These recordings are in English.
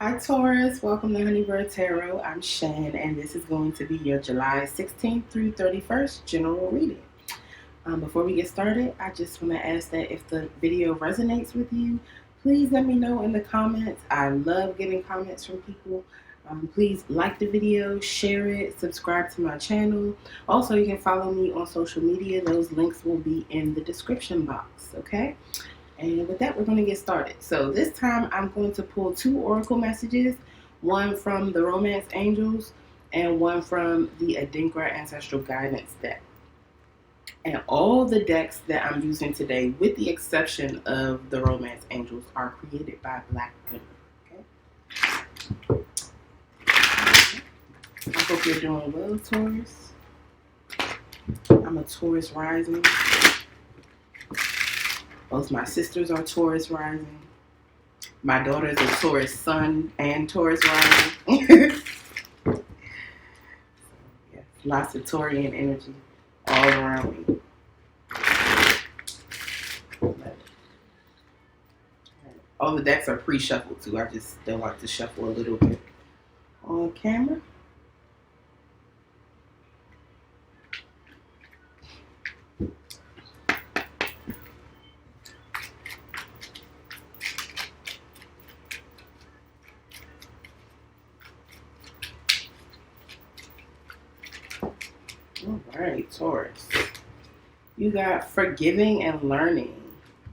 Hi Taurus, welcome to Honeybird Tarot. I'm Shan, and this is going to be your July 16th through 31st general reading. Before we get started, I just want to ask that if the video resonates with you, please let me know in the comments. I love getting comments from people. Please like the video, share it, subscribe to my channel. Also, you can follow me on social media. Those links will be in the description box, okay? And with that, we're going to get started. So this time I'm going to pull two oracle messages, one from the Romance Angels and one from the Adinkra Ancestral Guidance deck. And all the decks that I'm using today, with the exception of the Romance Angels, are created by Black women. Okay? I hope you're doing well, Taurus. I'm a Taurus rising. Both my sisters are Taurus rising. My daughter is a Taurus sun and Taurus rising. Yeah, lots of Taurian energy all around me. All the decks are pre-shuffled too. I just still like to shuffle a little bit on camera. All right, Taurus. You got forgiving and learning.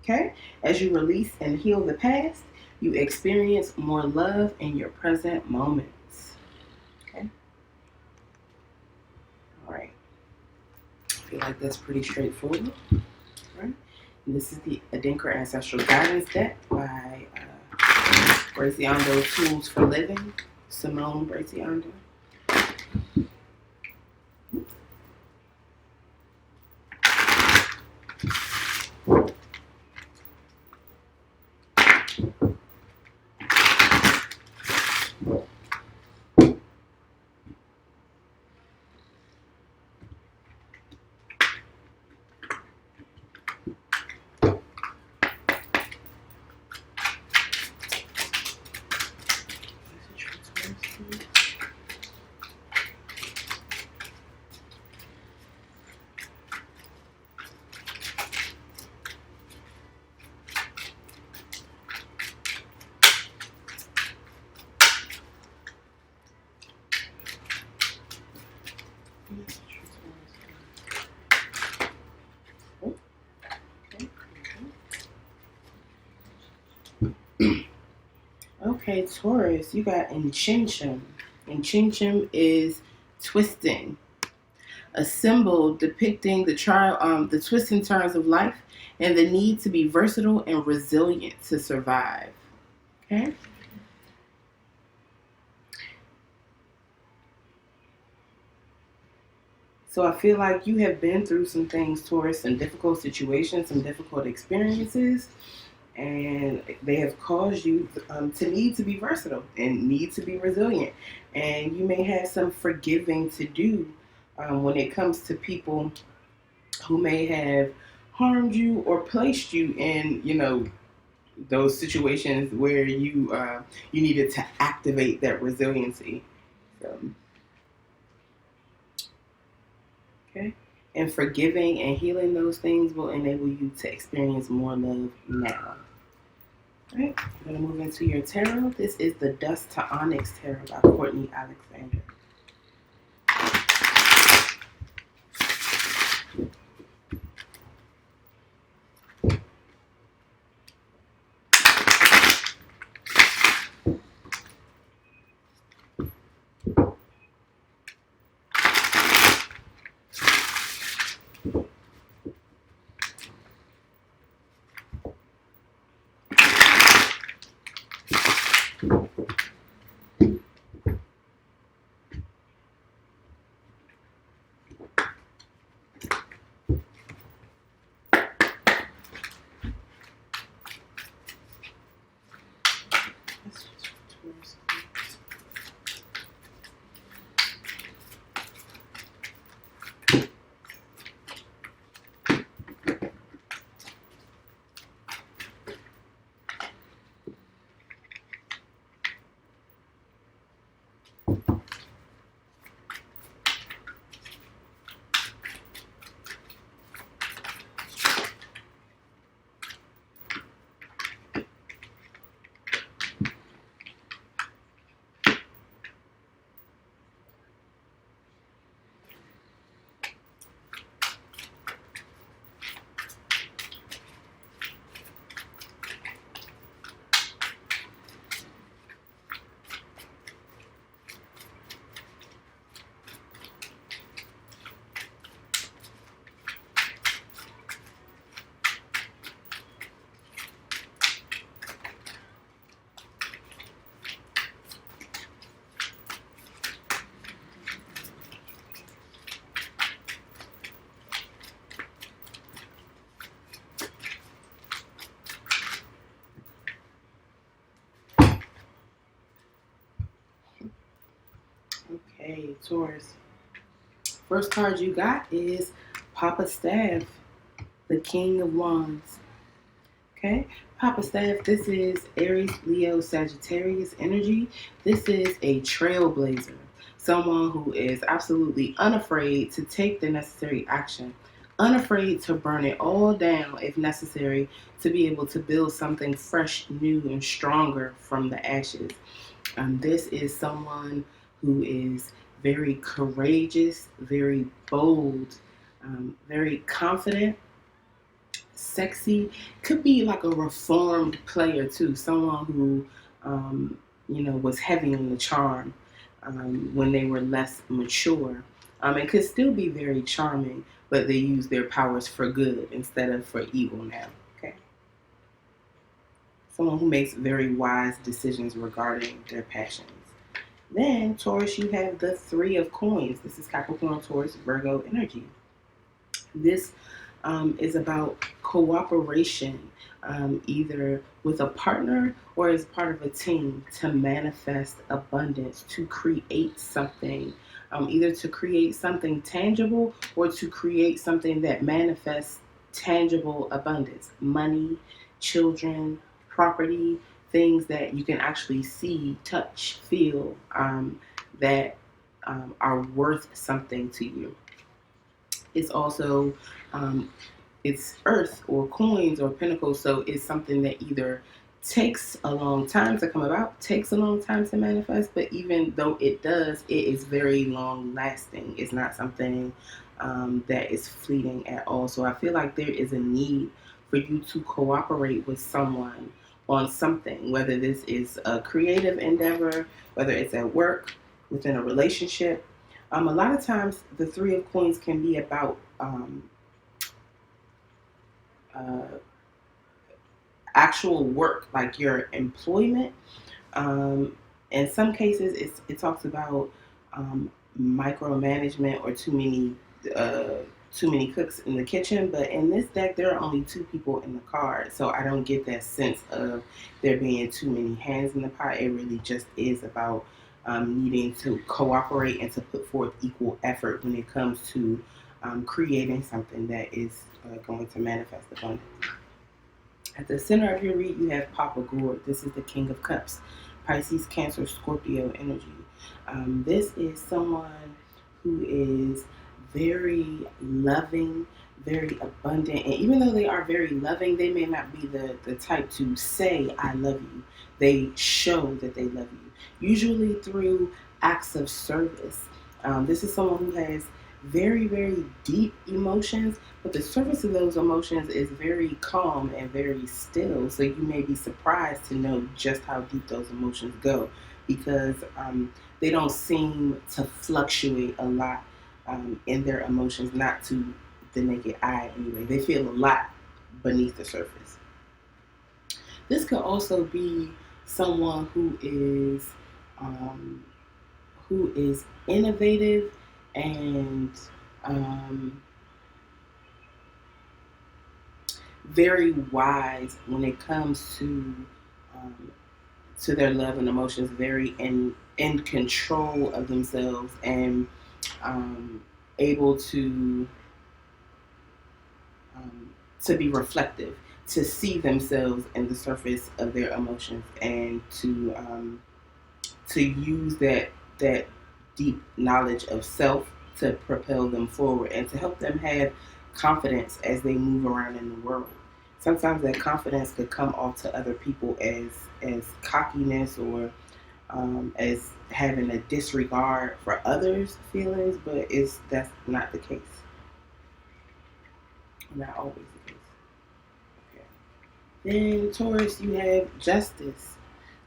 Okay? As you release and heal the past, you experience more love in your present moments. Okay? All right. I feel like that's pretty straightforward. All right? And this is the Adinkra Ancestral Guidance deck by Bresi-Ando Tools for Living, Simone Bresi-Ando. Okay, Taurus, you got Enchinchum. Enchinchum is twisting, a symbol depicting the twists and turns of life and the need to be versatile and resilient to survive. Okay? So I feel like you have been through some things, Taurus, some difficult situations, some difficult experiences, and they have caused you to need to be versatile and need to be resilient. And you may have some forgiving to do when it comes to people who may have harmed you or placed you in, those situations where you needed to activate that resiliency. So, okay. And forgiving and healing those things will enable you to experience more love now. All right, I'm going to move into your tarot. This is the Dust to Onyx Tarot by Courtney Alexander. Okay, Taurus. First card you got is Papa Staff, the King of Wands. Okay, Papa Staff, this is Aries, Leo, Sagittarius energy. This is a trailblazer, someone who is absolutely unafraid to take the necessary action, unafraid to burn it all down if necessary to be able to build something fresh, new, and stronger from the ashes. This is someone who is very courageous, very bold, very confident, sexy. Could be like a reformed player too, someone who, was heavy on the charm when they were less mature. It could still be very charming, but they use their powers for good instead of for evil now. Okay. Someone who makes very wise decisions regarding their passions. Then, Taurus, you have the Three of Coins. This is Capricorn, Taurus, Virgo energy. This is about cooperation, either with a partner or as part of a team to manifest abundance, to create something, either to create something tangible or to create something that manifests tangible abundance, money, children, property, things that you can actually see, touch, feel, that are worth something to you. It's also it's earth or coins or pinnacles, so it's something that either takes a long time to come about, takes a long time to manifest, but even though it does, it is very long lasting. It's not something that is fleeting at all. So I feel like there is a need for you to cooperate with someone on something, whether this is a creative endeavor, whether it's at work, within a relationship. A lot of times the Three of Coins can be about uh, actual work, like your employment. In some cases, it talks about micromanagement or too many cooks in the kitchen. But in this deck, there are only two people in the card, so I don't get that sense of there being too many hands in the pot. It really just is about needing to cooperate and to put forth equal effort when it comes to creating something that is going to manifest abundance. At the center of your read, you have Papa Gourd. This is the King of Cups, Pisces, Cancer, Scorpio energy. This is someone who is very loving, very abundant, and even though they are very loving, they may not be the type to say, I love you. They show that they love you, usually through acts of service. This is someone who has very, very deep emotions, but the surface of those emotions is very calm and very still. So you may be surprised to know just how deep those emotions go, because they don't seem to fluctuate a lot in their emotions, not to the naked eye anyway. They feel a lot beneath the surface. This could also be someone who is innovative and very wise when it comes to their love and emotions, very in control of themselves, and able to be reflective, to see themselves in the surface of their emotions, and to use that deep knowledge of self to propel them forward and to help them have confidence as they move around in the world. Sometimes that confidence could come off to other people as cockiness or as having a disregard for others' feelings, but that's not the case. Not always the case. Okay. Then Taurus, you have justice.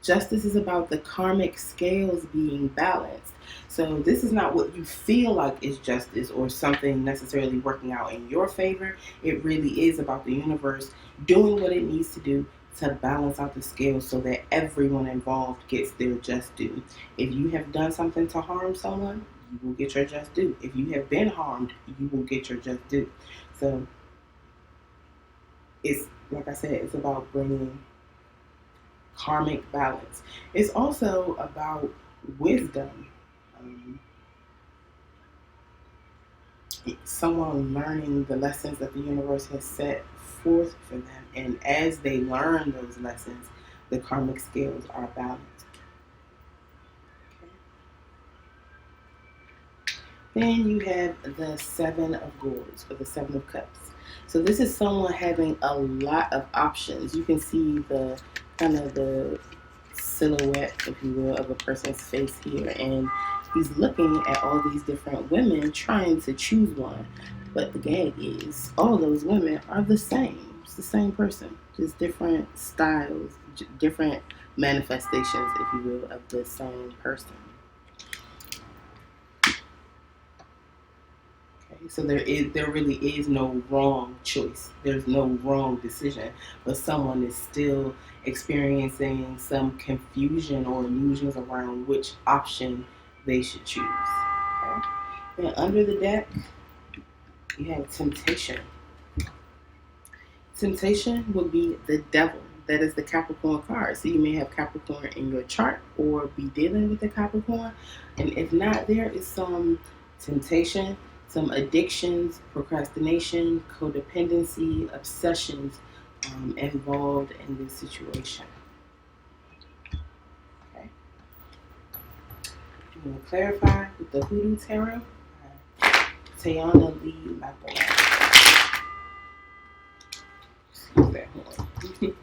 Justice is about the karmic scales being balanced. So this is not what you feel like is justice or something necessarily working out in your favor. It really is about the universe doing what it needs to do to balance out the scales so that everyone involved gets their just due. If you have done something to harm someone, you will get your just due. If you have been harmed, you will get your just due. So it's, like I said, it's about bringing karmic balance. It's also about wisdom. someone learning the lessons that the universe has set forth for them. And as they learn those lessons, the karmic scales are balanced. Okay. Then you have the Seven of Swords, or the Seven of Cups. So this is someone having a lot of options. You can see the kind of the silhouette, if you will, of a person's face here, and he's looking at all these different women trying to choose one. But the gag is all those women are the same. It's the same person, just different styles, different manifestations, if you will, of the same person. So there really is no wrong choice. There's no wrong decision, but someone is still experiencing some confusion or illusions around which option they should choose. Okay? Then under the deck, you have temptation. Temptation would be the devil. That is the Capricorn card. So you may have Capricorn in your chart or be dealing with the Capricorn. And if not, there is some temptation, some addictions, procrastination, codependency, obsessions involved in this situation. Okay. I'm going to clarify with the Hoodoo Tarot. Tayannah Lee McQuillar. Excuse that horn.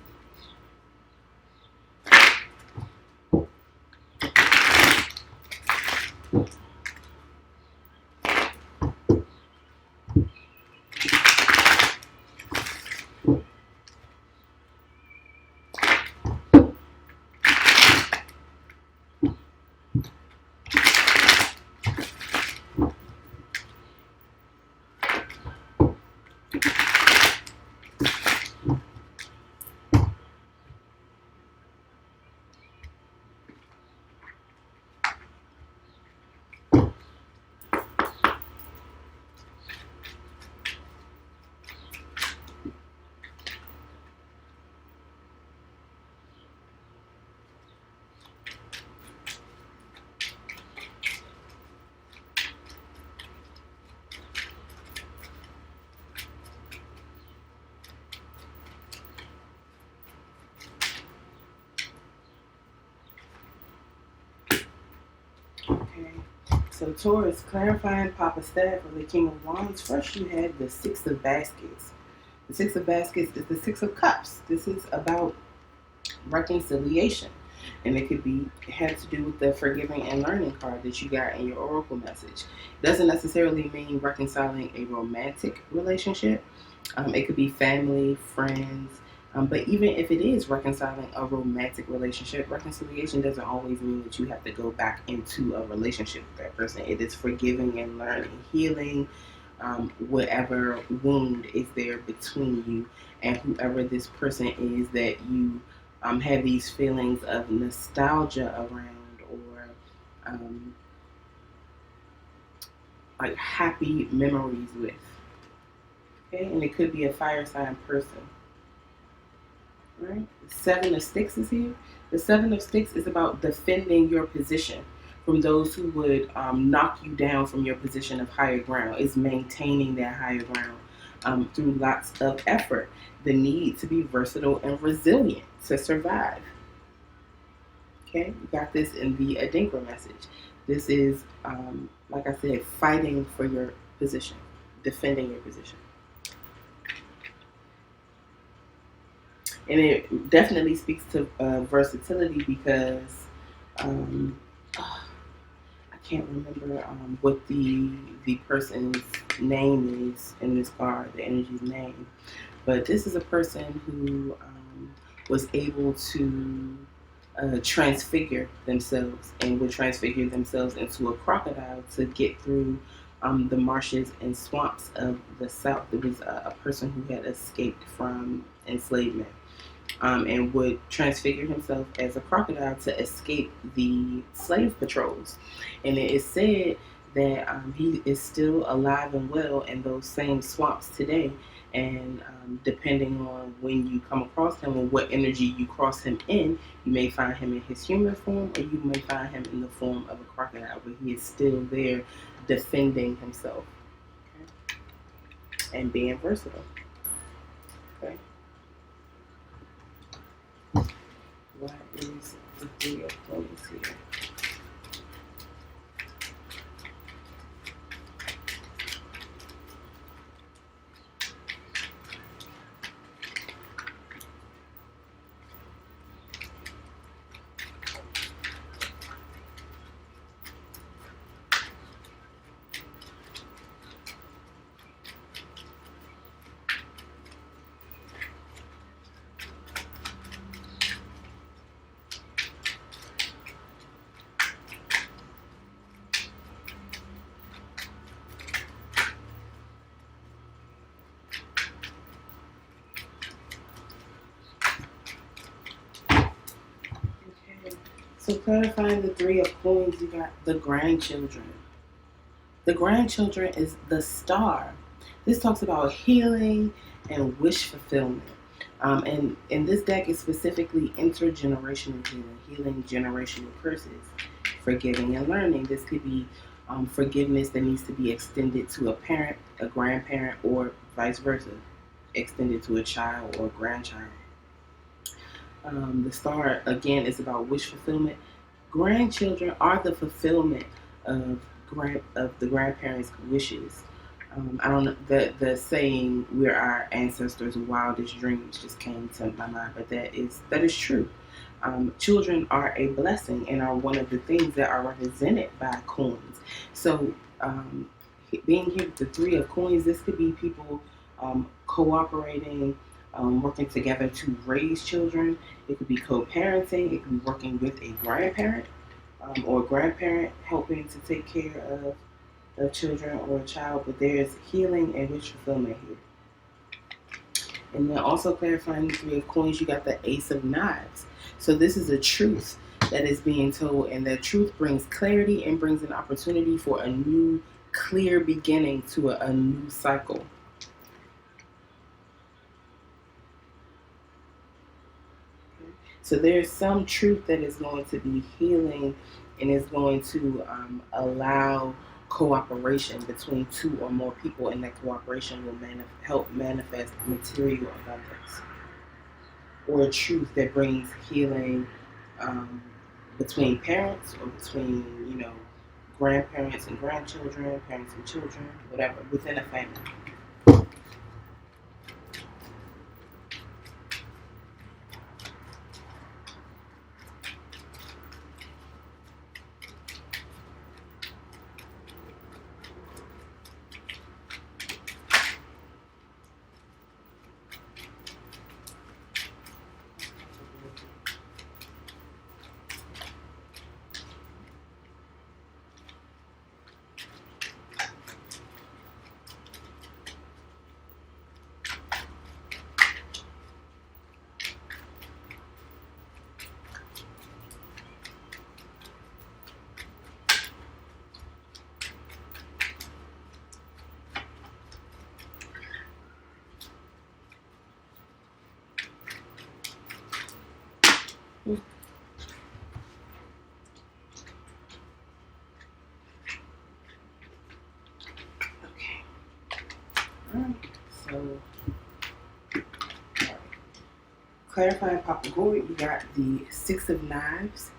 Okay, so Taurus, clarifying Papa Staff of the King of Wands. First, you have the Six of Baskets. The Six of Baskets is the Six of Cups. This is about reconciliation, and it have to do with the forgiving and learning card that you got in your oracle message. It doesn't necessarily mean reconciling a romantic relationship. It could be family, friends. But even if it is reconciling a romantic relationship, reconciliation doesn't always mean that you have to go back into a relationship with that person. It is forgiving and learning, healing whatever wound is there between you and whoever this person is that you have these feelings of nostalgia around, or like happy memories with. Okay, and it could be a fire sign person. Right? The Seven of Sticks is here. The Seven of Sticks is about defending your position from those who would knock you down from your position of higher ground. It's maintaining that higher ground through lots of effort. The need to be versatile and resilient to survive. Okay, you got this in the Adinkra message. This is, like I said, fighting for your position, defending your position. And it definitely speaks to versatility because I can't remember what the person's name is in this card, the energy's name. But this is a person who was able to transfigure themselves and would transfigure themselves into a crocodile to get through the marshes and swamps of the South. It was a person who had escaped from enslavement. And would transfigure himself as a crocodile to escape the slave patrols. And it is said that he is still alive and well in those same swamps today, And depending on when you come across him or what energy you cross him in, you may find him in his human form, or you may find him in the form of a crocodile, but he is still there defending himself, okay, and being versatile. Okay. What is the Three of Coins here? So clarifying the Three of Coins, you got the grandchildren. The grandchildren is the star. This talks about healing and wish fulfillment. And in this deck is specifically intergenerational healing generational curses, forgiving and learning. This could be forgiveness that needs to be extended to a parent, a grandparent, or vice versa, extended to a child or grandchild. The star, again, is about wish fulfillment. Grandchildren are the fulfillment of the grandparents' wishes. I don't know, the saying "we're our ancestors' wildest dreams" just came to my mind, but that is true. Children are a blessing and are one of the things that are represented by coins. So being here with the Three of Coins, this could be people cooperating, working together to raise children. It could be co-parenting. It could be working with a grandparent or grandparent helping to take care of children or a child. But there's healing and wish fulfillment here. And then also clarifying the Three of Coins, you got the Ace of Knives. So this is a truth that is being told, and the truth brings clarity and brings an opportunity for a new, clear beginning to a new cycle. So there's some truth that is going to be healing and is going to allow cooperation between two or more people, and that cooperation will help manifest material abundance, or a truth that brings healing between parents, or between grandparents and grandchildren, parents and children, whatever, within a family. So, clarifying Papa Gourd, you got the Six of Knives.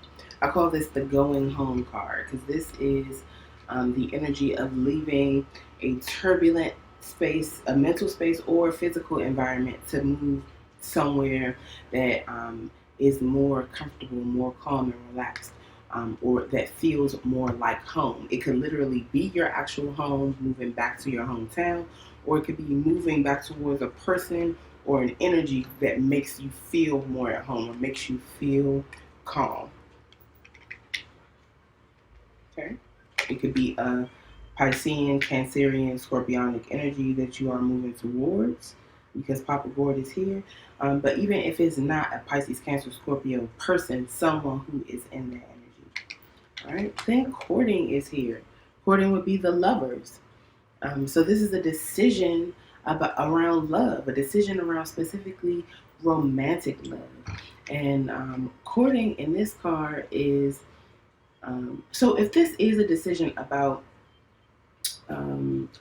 I call this the going home card, because this is the energy of leaving a turbulent space, a mental space or physical environment, to move somewhere that is more comfortable, more calm and relaxed, or that feels more like home. It could literally be your actual home, moving back to your hometown, or it could be moving back towards a person or an energy that makes you feel more at home or makes you feel calm. Okay? It could be a Piscean, Cancerian, Scorpionic energy that you are moving towards, because Papa Gourd is here. But even if it's not a Pisces, Cancer, Scorpio person, someone who is in that energy. All right? Then courting is here. Courting would be the lovers. So this is a decision around love, a decision around specifically romantic love. And courting in this card is, so if this is a decision about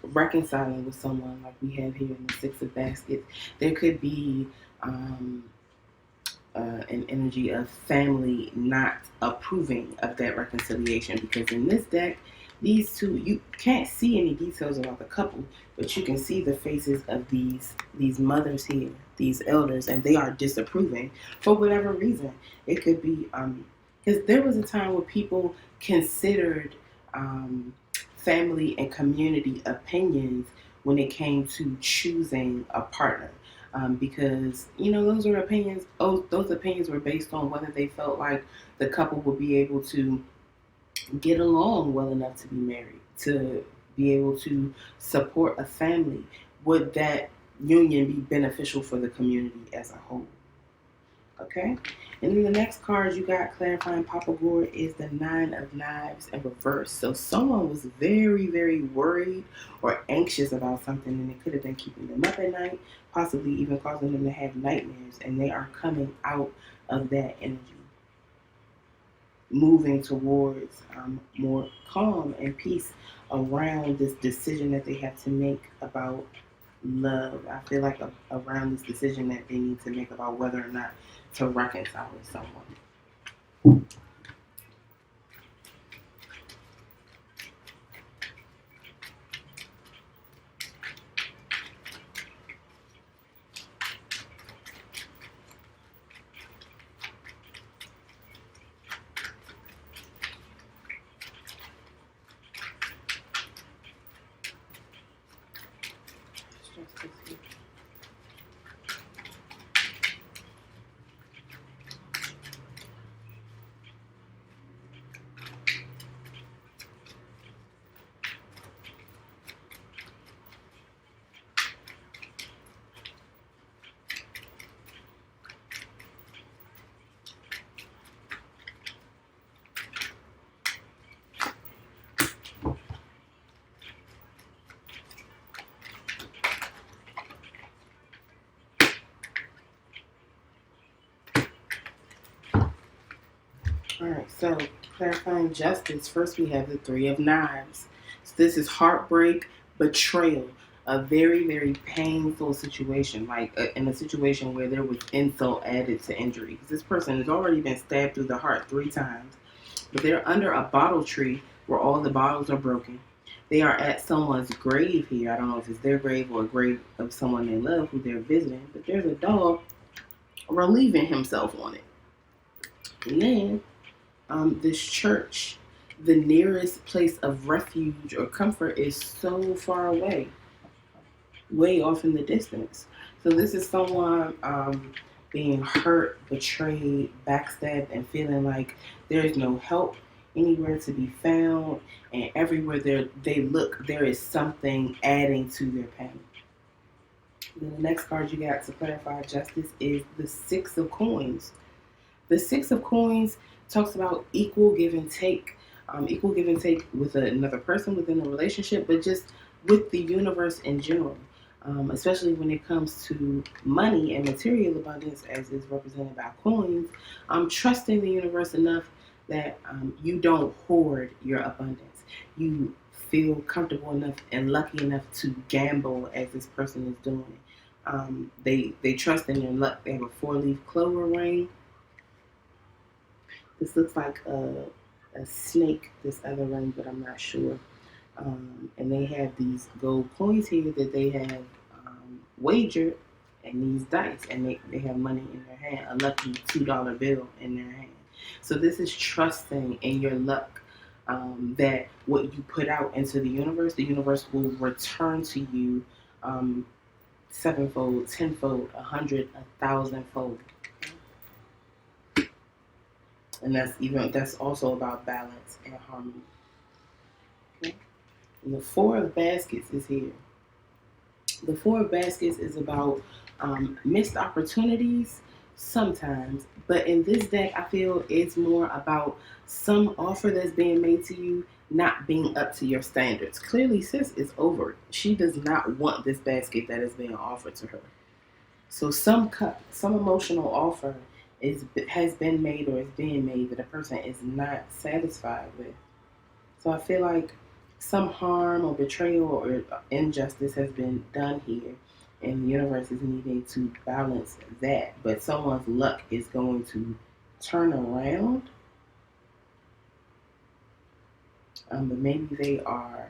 reconciling with someone like we have here in the Six of Baskets, there could be an energy of family not approving of that reconciliation, because in this deck, these two, you can't see any details about the couple, but you can see the faces of these mothers here, these elders, and they are disapproving for whatever reason. It could be because there was a time where people considered family and community opinions when it came to choosing a partner. Because those were opinions. Those opinions were based on whether they felt like the couple would be able to get along well enough to be married, to be able to support a family. Would that union be beneficial for the community as a whole? Okay. And then the next card you got clarifying Papa Gore is the Nine of Knives in reverse. So someone was very, very worried or anxious about something, and it could have been keeping them up at night, possibly even causing them to have nightmares, and they are coming out of that energy, moving towards more calm and peace around this decision that they have to make about love. I feel like around this decision that they need to make about whether or not to reconcile with someone. All right, so clarifying justice. First, we have the Three of Knives. So this is heartbreak, betrayal, a very, very painful situation, like in a situation where there was insult added to injury. Because this person has already been stabbed through the heart 3 times, but they're under a bottle tree where all the bottles are broken. They are at someone's grave here. I don't know if it's their grave or a grave of someone they love who they're visiting, but there's a dog relieving himself on it. And then this church, the nearest place of refuge or comfort is so far away, way off in the distance. So this is someone being hurt, betrayed, backstabbed, and feeling like there's no help anywhere to be found, and everywhere they look, there is something adding to their pain. Then the next card you got to clarify justice is the Six of Coins. The Six of Coins talks about equal give and take with another person within a relationship, but just with the universe in general, especially when it comes to money and material abundance, as is represented by coins. Trusting the universe enough that you don't hoard your abundance. You feel comfortable enough and lucky enough to gamble as this person is doing. They trust in their luck. They have a 4-leaf clover ring. This looks like a snake, this other ring, but I'm not sure. And they have these gold coins here that they have wagered, and these dice, and they have money in their hand, a lucky $2 bill in their hand. So this is trusting in your luck, that what you put out into the universe will return to you 7-fold, 10-fold, 100, 1,000-fold. And that's also about balance and harmony. Okay? And the Four of Baskets is here. The Four of Baskets is about missed opportunities, sometimes. But in this deck, I feel it's more about some offer that's being made to you not being up to your standards. Clearly, sis is over it. She does not want this basket that is being offered to her. So some emotional offer has been made or is being made that a person is not satisfied with. So I feel like some harm or betrayal or injustice has been done here, and the universe is needing to balance that. But someone's luck is going to turn around, but maybe they are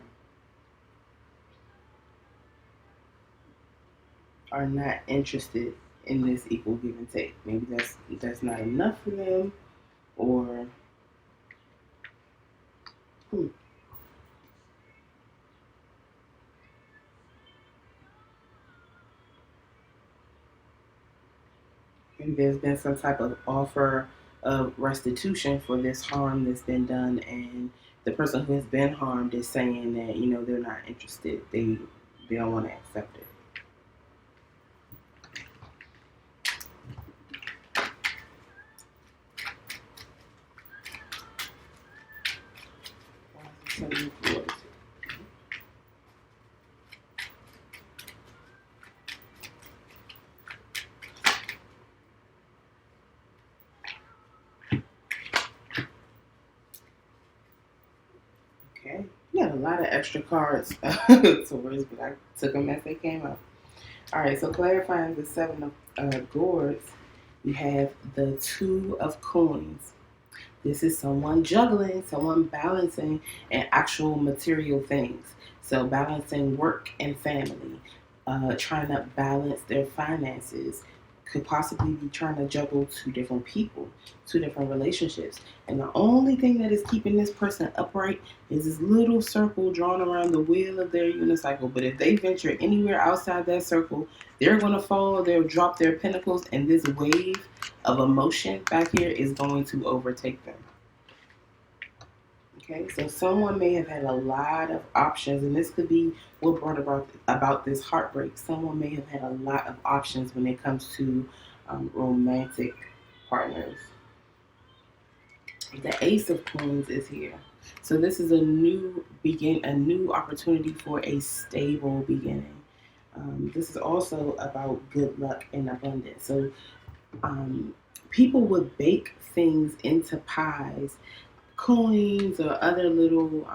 not interested in this equal give and take. Maybe that's not enough for them, or hmm, maybe there's been some type of offer of restitution for this harm that's been done, and the person who has been harmed is saying that they're not interested. They don't want to accept it. Why is it so many floors? Okay, we got a lot of extra cards Taurus, but I took them as they came up. All right, so clarifying the Seven of Gourds, you have the Two of Coins. This is someone juggling, someone balancing and actual material things. So balancing work and family, trying to balance their finances, could possibly be trying to juggle two different people, two different relationships. And the only thing that is keeping this person upright is this little circle drawn around the wheel of their unicycle. But if they venture anywhere outside that circle, they're going to fall, they'll drop their pinnacles, and this wave of emotion back here is going to overtake them. Okay, so someone may have had a lot of options, and this could be what brought about this heartbreak. Someone may have had a lot of options when it comes to romantic partners. The Ace of Coins is here, so this is a new opportunity for a stable beginning. This is also about good luck and abundance. So people would bake things into pies, coins or other little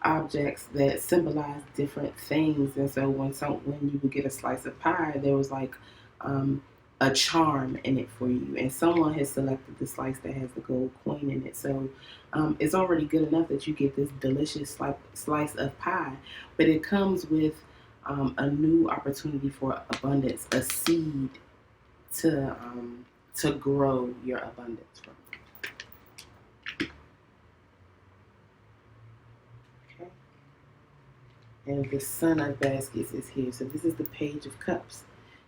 objects that symbolize different things. And so when you would get a slice of pie, there was like a charm in it for you, and someone has selected the slice that has the gold coin in it. So it's already good enough that you get this delicious slice of pie, but it comes with a new opportunity for abundance, a seed to grow your abundance from. Okay. And the Son of Baskets is here. So this is the Page of Cups.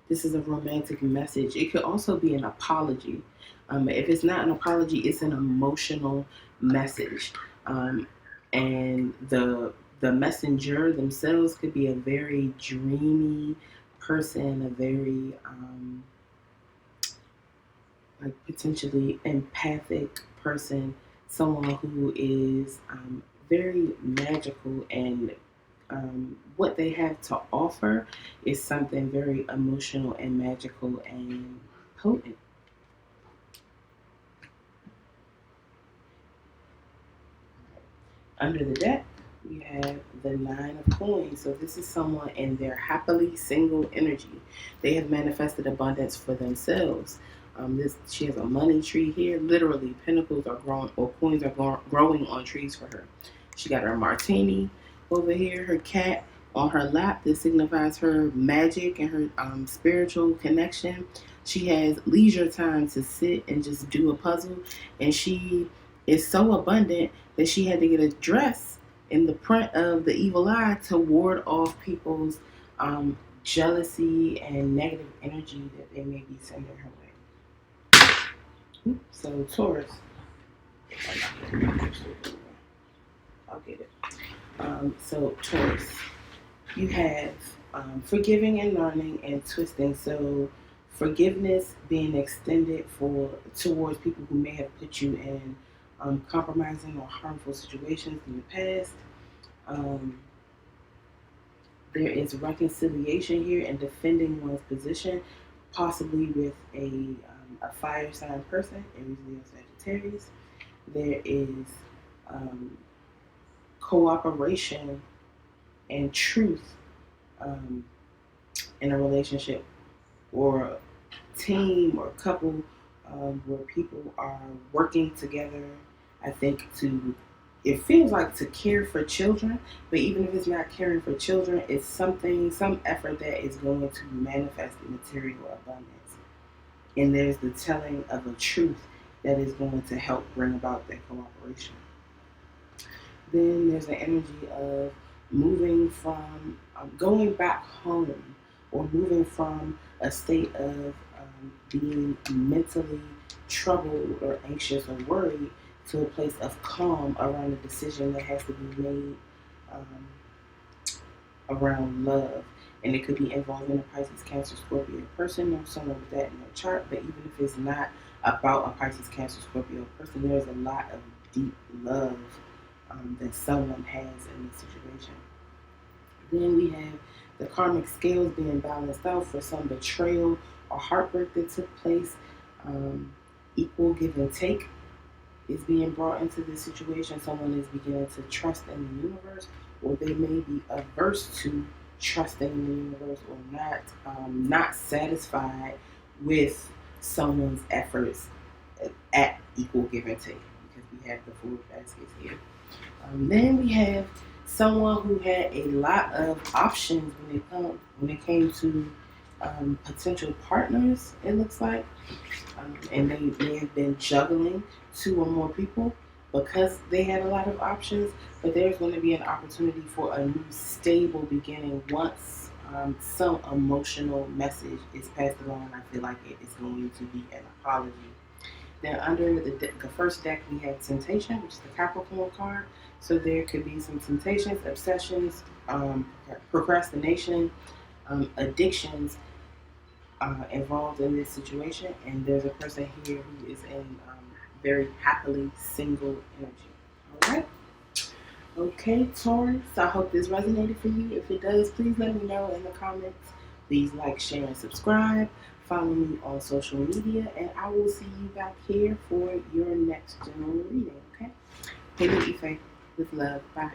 This is a romantic message. It could also be an apology. If it's not an apology, it's an emotional message. And the messenger themselves could be a very dreamy person, a very like potentially empathic person, someone who is very magical, and what they have to offer is something very emotional and magical and potent. Under the deck, you have the Nine of Coins. So this is someone in their happily single energy. They have manifested abundance for themselves. She has a money tree here. Literally, pinnacles are growing, or coins are growing on trees for her. She got her martini over here, her cat on her lap. This signifies her magic and her spiritual connection. She has leisure time to sit and just do a puzzle, and she is so abundant that she had to get a dress in the print of the evil eye to ward off people's jealousy and negative energy that they may be sending her way. So Taurus, I'll get it. So Taurus, you have forgiving and learning and twisting. So Forgiveness being extended towards people who may have put you in compromising or harmful situations in the past. Um, there is reconciliation here and defending one's position, possibly with a fire sign person, Aries, Leo, Sagittarius. There is um, cooperation and truth um, in a relationship or team or couple where people are working together. I think it feels like to care for children, but even if it's not caring for children, it's some effort that is going to manifest in material abundance. And there's the telling of a truth that is going to help bring about that cooperation. Then there's the energy of moving from going back home or moving from a state of being mentally troubled or anxious or worried to a place of calm around a decision that has to be made um, around love. And it could be involving a Pisces, Cancer, Scorpio person or someone with that in their chart. But even if it's not about a Pisces, Cancer, Scorpio person, there's a lot of deep love that someone has in this situation. Then we have the karmic scales being balanced out for some betrayal or heartbreak that took place. Equal give and take is being brought into this situation. Someone is beginning to trust in the universe, or they may be averse to trusting in the universe, or not satisfied with someone's efforts at equal give and take, because we have the four baskets here. Then we have someone who had a lot of options when it came to potential partners, it looks like. And they may have been juggling 2 or more people because they had a lot of options. But there's going to be an opportunity for a new stable beginning once some emotional message is passed along. I feel like it is going to be an apology. Then under the first deck, we have Temptation, which is the Capricorn card. So there could be some temptations, obsessions, procrastination, addictions involved in this situation. And there's a person here who is in very happily single energy. All right. Okay, Taurus, I hope this resonated for you. If it does, please let me know in the comments. Please like, share, and subscribe. Follow me on social media, and I will see you back here for your next general reading, okay? Hey, Ife, with love. Bye.